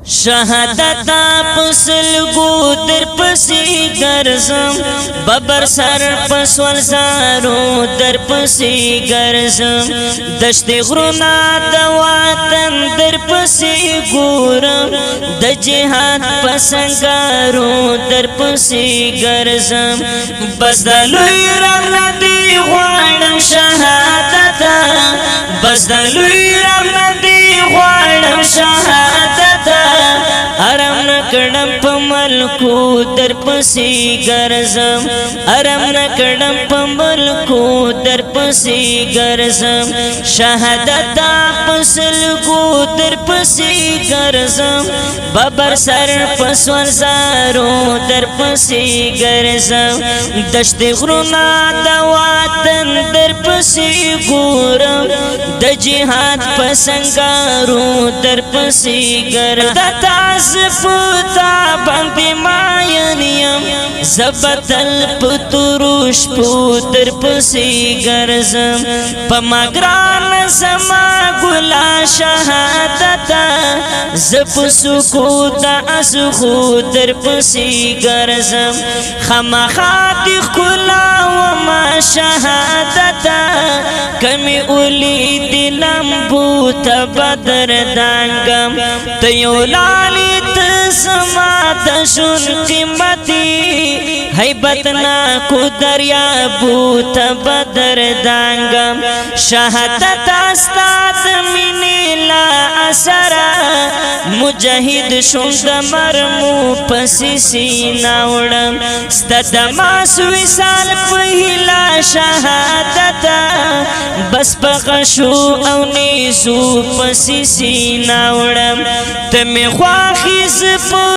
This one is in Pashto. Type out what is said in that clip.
شهادت پسلگو در پسی گرزم ببر سر پسول زارو در پسی گرزم دشت غرونا دواتن در پسی گورم د جهاد پسنگارو در پسی گرزم بس دلوی رب ندی غوانم شهادتا بس دلوی رب ندی غوانم شهادتا ارم نکڑم پا ملکو در پسی گرزم ارم نکڑم پا ملکو در پسی گرزم شهادتا پسلگو در پسی گرزم ببر سر پسور زارو در پسی گرزم دشت غرونا دواتن در پسی گورم د جهاد پسنگارو در پسی گرزم زفتا باندې ماینیم زبتل پتروش پوتر پسی گرزم پا مگران زما گلا شهادتا زپ سکوتا از خودر پسی گرزم خمخاتی خلا وما شهادتا کمی اولی دلم بوتا بدر دانگم تیولالی تسما دشن قیمتی حیبتنا کو دریا بوت بدر دانگم شهادت استاد منی لا اثرا مجاهد شوند مرمو پسی سینا وړم ستد ماس وصال پهلا شهادت بس بغشو او نیزو پسی سینا وړم تم خواخیز